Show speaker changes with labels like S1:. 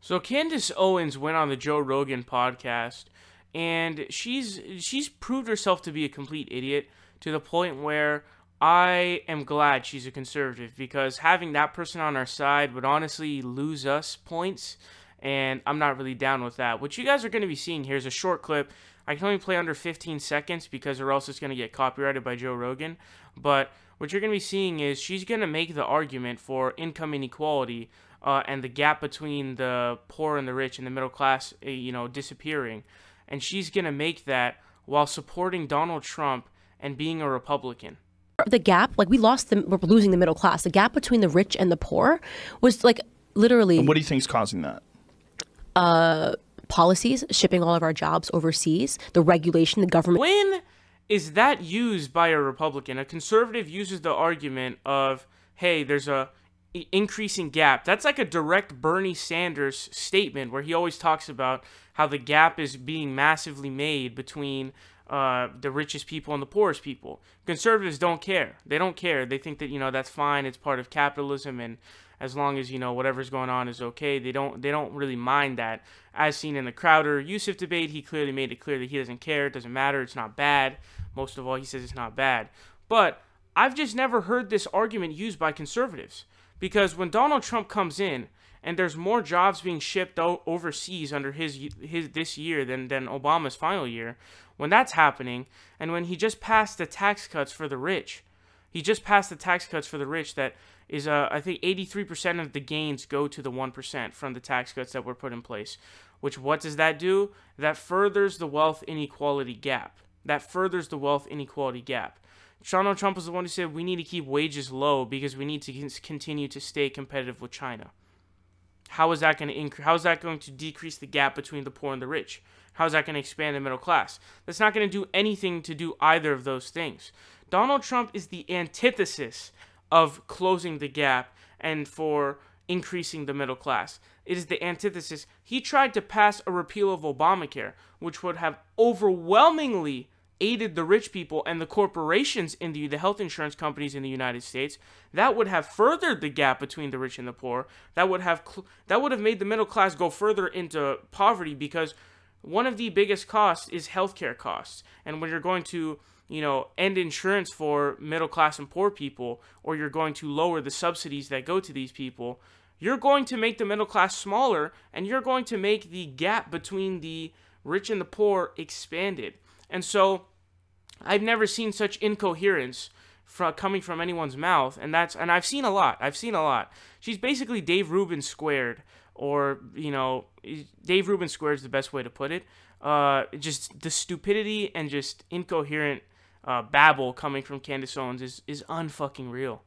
S1: So Candace Owens went on the Joe Rogan podcast, and she's proved herself to be a complete idiot to the point where I am glad she's a conservative, because having that person on our side would honestly lose us points, and I'm not really down with that. What you guys are going to be seeing here is a short clip. I can only play under 15 seconds because or else it's going to get copyrighted by Joe Rogan. But what you're going to be seeing is she's going to make the argument for income inequality and the gap between the poor and the rich and the middle class, disappearing. And she's going to make that while supporting Donald Trump and being a Republican.
S2: The gap, like we're losing the middle class. The gap between the rich and the poor was like literally.
S3: And what do you think is causing that?
S2: Policies, shipping all of our jobs overseas, the regulation, the government.
S1: When is that used by a Republican? A conservative uses the argument of, hey, there's a increasing gap. That's like a direct Bernie Sanders statement where he always talks about how the gap is being massively made between the richest people and the poorest people. Conservatives don't care. They don't care. They think that, that's fine. It's part of capitalism, and as long as, whatever's going on is okay. They don't really mind that. As seen in the Crowder-Yusuf debate, he clearly made it clear that he doesn't care. It doesn't matter. It's not bad. Most of all, he says it's not bad. But I've just never heard this argument used by conservatives. Because when Donald Trump comes in and there's more jobs being shipped overseas under his this year than Obama's final year, when that's happening, and when he just passed the tax cuts for the rich, that is, I think 83% of the gains go to the 1% from the tax cuts that were put in place. Which, what does that do? That furthers the wealth inequality gap. Donald Trump was the one who said we need to keep wages low because we need to continue to stay competitive with China. How is that going to decrease the gap between the poor and the rich? How is that going to expand the middle class? That's not going to do anything to do either of those things. Donald Trump is the antithesis of closing the gap and for increasing the middle class. It is the antithesis. He tried to pass a repeal of Obamacare, which would have overwhelmingly aided the rich people and the corporations in the health insurance companies in the United States. That would have furthered the gap between the rich and the poor. That would have made the middle class go further into poverty, because one of the biggest costs is healthcare costs. And when you're going to, end insurance for middle class and poor people, or you're going to lower the subsidies that go to these people, you're going to make the middle class smaller, and you're going to make the gap between the rich and the poor expanded. And so I've never seen such incoherence coming from anyone's mouth, and I've seen a lot. She's basically Dave Rubin squared, or Dave Rubin squared is the best way to put it. Just the stupidity and just incoherent babble coming from Candace Owens is unfucking real.